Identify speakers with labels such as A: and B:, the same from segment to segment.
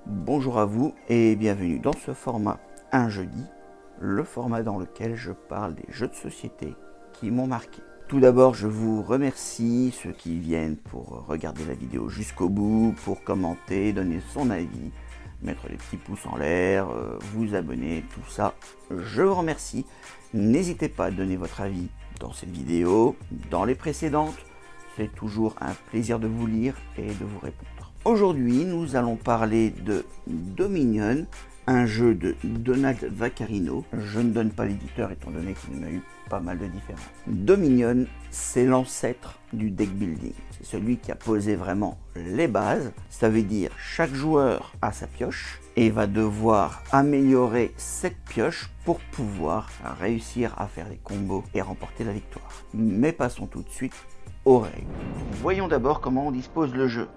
A: Bonjour à vous et bienvenue dans ce format Un jeudi, le format dans lequel je parle des jeux de société qui m'ont marqué. Tout d'abord, je vous remercie ceux qui viennent pour regarder la vidéo jusqu'au bout, pour commenter, donner son avis, mettre des petits pouces en l'air, vous abonner, tout ça. Je vous remercie. N'hésitez pas à donner votre avis dans cette vidéo, dans les précédentes. C'est toujours un plaisir de vous lire et de vous répondre. Aujourd'hui, nous allons parler de Dominion, un jeu de Donald Vaccarino. Je ne donne pas l'éditeur étant donné qu'il y en a eu pas mal de différents. Dominion, c'est l'ancêtre du deck building. C'est celui qui a posé vraiment les bases. Ça veut dire chaque joueur a sa pioche et va devoir améliorer cette pioche pour pouvoir réussir à faire des combos et remporter la victoire. Mais passons tout de suite aux règles. Voyons d'abord comment on dispose le jeu.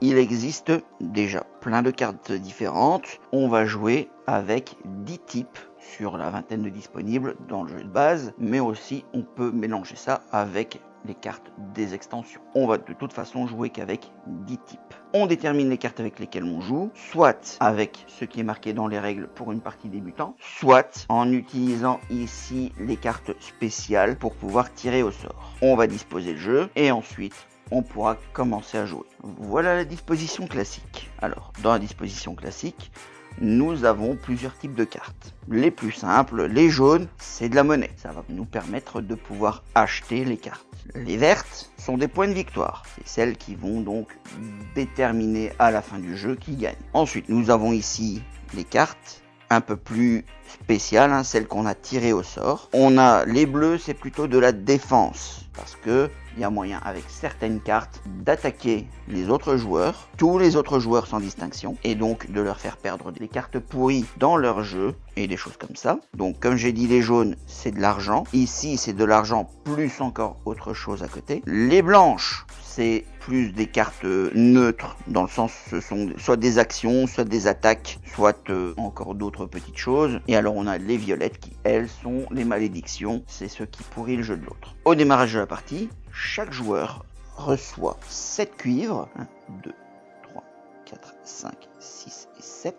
A: Il existe déjà plein de cartes différentes. On va jouer avec 10 types sur la vingtaine de disponibles dans le jeu de base, mais aussi on peut mélanger ça avec les cartes des extensions. On va de toute façon jouer qu'avec 10 types. On détermine les cartes avec lesquelles on joue, soit avec ce qui est marqué dans les règles pour une partie débutant, soit en utilisant ici les cartes spéciales pour pouvoir tirer au sort. On va disposer le jeu et ensuite on pourra commencer à jouer. Voilà la disposition classique. Alors, dans la disposition classique, nous avons plusieurs types de cartes. Les plus simples, les jaunes, c'est de la monnaie. Ça va nous permettre de pouvoir acheter les cartes. Les vertes sont des points de victoire. C'est celles qui vont donc déterminer à la fin du jeu qui gagne. Ensuite, nous avons ici les cartes un peu plus spéciales, celles qu'on a tirées au sort. On a les bleus, c'est plutôt de la défense, parce que il y a moyen avec certaines cartes d'attaquer les autres joueurs, tous les autres joueurs sans distinction, et donc de leur faire perdre des cartes pourries dans leur jeu, et des choses comme ça. Donc comme j'ai dit, les jaunes, c'est de l'argent. Ici, c'est de l'argent plus encore autre chose à côté. Les blanches, c'est plus des cartes neutres, dans le sens ce sont soit des actions, soit des attaques, soit encore d'autres petites choses. Et alors on a les violettes qui, elles, sont les malédictions, c'est ce qui pourrit le jeu de l'autre. Au démarrage de la partie, chaque joueur reçoit 7 cuivres, 1, 2, 3, 4, 5, 6 et 7,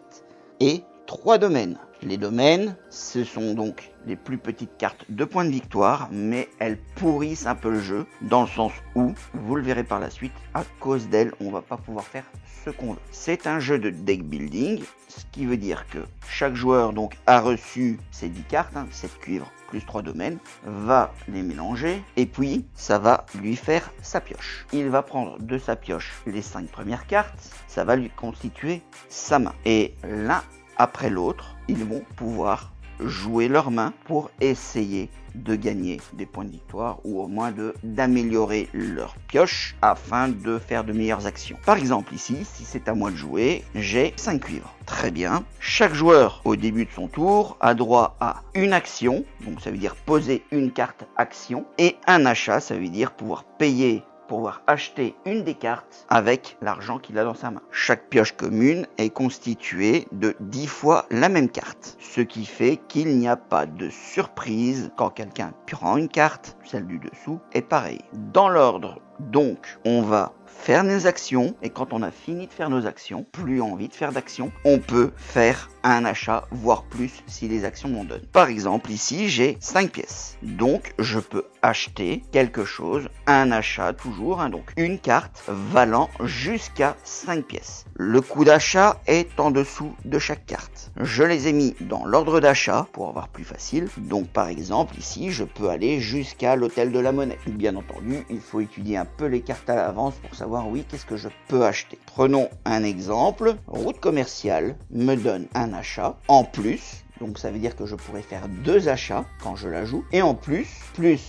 A: et 3 domaines. Les domaines, ce sont donc les plus petites cartes de points de victoire, mais elles pourrissent un peu le jeu, dans le sens où, vous le verrez par la suite, à cause d'elles, on va pas pouvoir faire ce qu'on veut. C'est un jeu de deck building, ce qui veut dire que chaque joueur donc a reçu ces 10 cartes, 7 cuivres plus 3 domaines, va les mélanger, et puis ça va lui faire sa pioche. Il va prendre de sa pioche les 5 premières cartes, ça va lui constituer sa main. Et l'un après l'autre, ils vont pouvoir jouer leurs mains pour essayer de gagner des points de victoire ou au moins d'améliorer leur pioche afin de faire de meilleures actions. Par exemple ici, si c'est à moi de jouer, j'ai 5 cuivres. Très bien. Chaque joueur au début de son tour a droit à une action, donc ça veut dire poser une carte action, et un achat, ça veut dire pouvoir payer, pouvoir acheter une des cartes avec l'argent qu'il a dans sa main. Chaque pioche commune est constituée de 10 fois la même carte, ce qui fait qu'il n'y a pas de surprise quand quelqu'un prend une carte, celle du dessous est pareille. Dans l'ordre, donc, on va faire nos actions, et quand on a fini de faire nos actions, plus envie de faire d'actions, on peut faire un achat, voire plus si les actions m'en donnent. Par exemple, ici, j'ai 5 pièces. Donc, je peux acheter quelque chose, un achat toujours, donc une carte valant jusqu'à 5 pièces. Le coût d'achat est en dessous de chaque carte. Je les ai mis dans l'ordre d'achat pour avoir plus facile. Donc, par exemple, ici, je peux aller jusqu'à l'hôtel de la monnaie. Bien entendu, il faut étudier un peu les cartes à l'avance pour savoir, oui, qu'est-ce que je peux acheter. Prenons un exemple. Route commerciale me donne un achat en plus, donc ça veut dire que je pourrais faire 2 achats quand je la joue, et en plus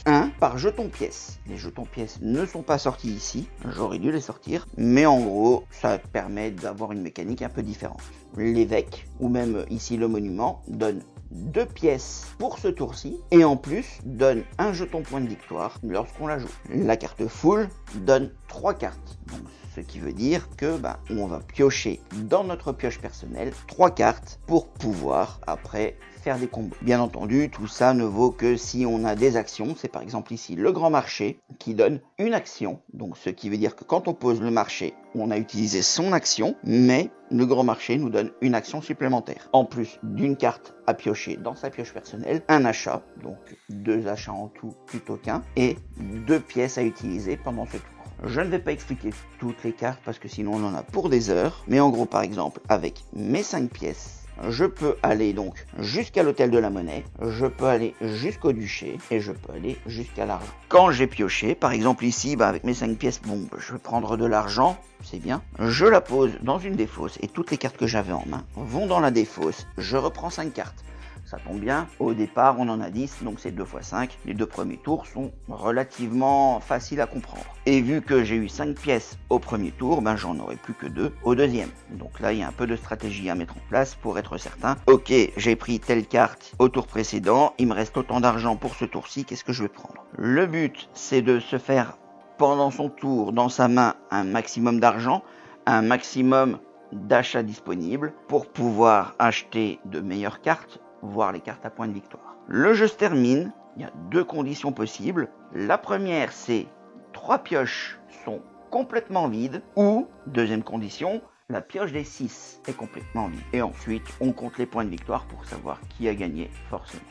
A: 1 par jeton pièce. Les jetons pièces ne sont pas sortis ici, j'aurais dû les sortir, mais en gros ça permet d'avoir une mécanique un peu différente. L'évêque, ou même ici le monument, donne 2 pièces pour ce tour-ci, et en plus donne un jeton point de victoire lorsqu'on la joue. La carte full donne 3 cartes, donc ce qui veut dire que on va piocher dans notre pioche personnelle 3 cartes pour pouvoir après faire des combos. Bien entendu, tout ça ne vaut que si on a des actions. C'est par exemple ici le grand marché qui donne une action. Donc ce qui veut dire que quand on pose le marché, on a utilisé son action, mais le Grand Marché nous donne une action supplémentaire. En plus d'une carte à piocher dans sa pioche personnelle, un achat, donc 2 achats en tout plutôt qu'un, et 2 pièces à utiliser pendant ce tour. Je ne vais pas expliquer toutes les cartes parce que sinon on en a pour des heures, mais en gros par exemple avec mes 5 pièces, je peux aller donc jusqu'à l'hôtel de la monnaie, je peux aller jusqu'au duché et je peux aller jusqu'à l'argent. Quand j'ai pioché, par exemple ici, avec mes 5 pièces, bon, je vais prendre de l'argent, c'est bien. Je la pose dans une défausse et toutes les cartes que j'avais en main vont dans la défausse. Je reprends 5 cartes. Ça tombe bien, au départ on en a 10, donc c'est 2 x 5. Les 2 premiers tours sont relativement faciles à comprendre. Et vu que j'ai eu 5 pièces au premier tour, j'en aurai plus que 2 au deuxième. Donc là il y a un peu de stratégie à mettre en place pour être certain. Ok, j'ai pris telle carte au tour précédent, il me reste autant d'argent pour ce tour-ci, qu'est-ce que je vais prendre? Le but c'est de se faire pendant son tour dans sa main un maximum d'argent, un maximum d'achats disponibles pour pouvoir acheter de meilleures cartes, voire les cartes à points de victoire. Le jeu se termine, il y a 2 conditions possibles. La première, c'est 3 pioches sont complètement vides, ou, deuxième condition, la pioche des 6 est complètement vide. Et ensuite, on compte les points de victoire pour savoir qui a gagné forcément.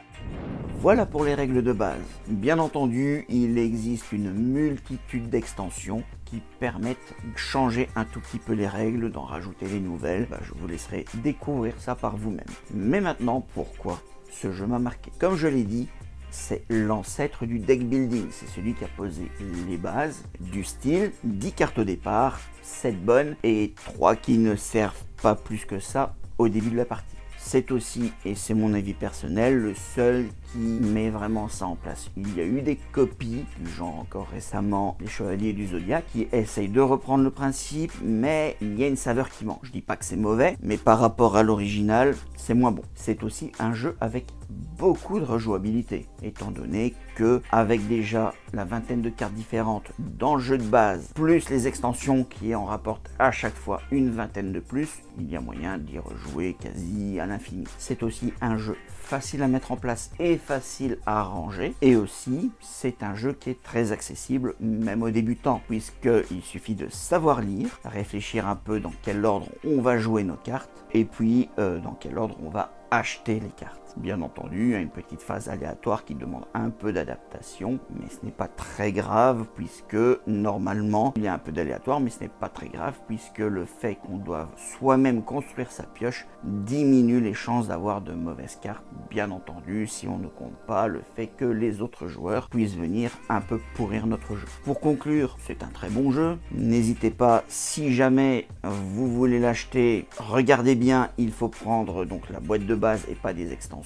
A: Voilà pour les règles de base. Bien entendu, il existe une multitude d'extensions qui permettent de changer un tout petit peu les règles, d'en rajouter des nouvelles. Je vous laisserai découvrir ça par vous-même. Mais maintenant, pourquoi ce jeu m'a marqué? Comme je l'ai dit, c'est l'ancêtre du deck building. C'est celui qui a posé les bases du style 10 cartes au départ, 7 bonnes et 3 qui ne servent pas plus que ça au début de la partie. C'est aussi, et c'est mon avis personnel, le seul qui met vraiment ça en place. Il y a eu des copies, du genre encore récemment les Chevaliers du Zodiaque, qui essayent de reprendre le principe, mais il y a une saveur qui manque. Je dis pas que c'est mauvais, mais par rapport à l'original, c'est moins bon. C'est aussi un jeu avec beaucoup de rejouabilité, étant donné que avec déjà la vingtaine de cartes différentes dans le jeu de base, plus les extensions qui en rapportent à chaque fois une vingtaine de plus, il y a moyen d'y rejouer quasi à l'infini. C'est aussi un jeu facile à mettre en place et facile à ranger, et aussi c'est un jeu qui est très accessible même aux débutants, puisqu'il suffit de savoir lire, réfléchir un peu dans quel ordre on va jouer nos cartes, et puis dans quel ordre on va acheter les cartes. Bien entendu, il y a une petite phase aléatoire qui demande un peu d'adaptation, mais ce n'est pas très grave puisque normalement il y a un peu d'aléatoire, mais ce n'est pas très grave puisque le fait qu'on doive soi-même construire sa pioche diminue les chances d'avoir de mauvaises cartes, bien entendu, si on ne compte pas le fait que les autres joueurs puissent venir un peu pourrir notre jeu. Pour conclure, c'est un très bon jeu. N'hésitez pas, si jamais vous voulez l'acheter, regardez bien, il faut prendre donc la boîte de base et pas des extensions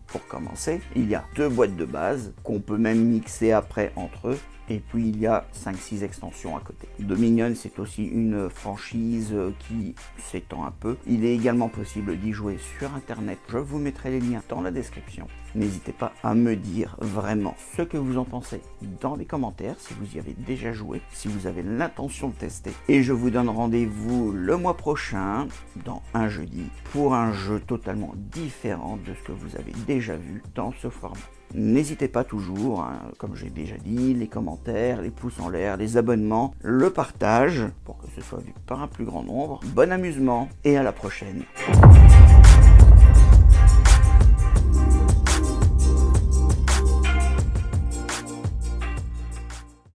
A: pour commencer. Il y a 2 boîtes de base qu'on peut même mixer après entre eux. Et puis il y a 5-6 extensions à côté. Dominion, c'est aussi une franchise qui s'étend un peu. Il est également possible d'y jouer sur internet. Je vous mettrai les liens dans la description. N'hésitez pas à me dire vraiment ce que vous en pensez dans les commentaires, si vous y avez déjà joué, si vous avez l'intention de tester. Et je vous donne rendez-vous le mois prochain, dans un jeudi, pour un jeu totalement différent de ce que vous avez déjà vu dans ce format. N'hésitez pas toujours, comme j'ai déjà dit, les commentaires, les pouces en l'air, les abonnements, le partage, pour que ce soit vu par un plus grand nombre. Bon amusement et à la prochaine.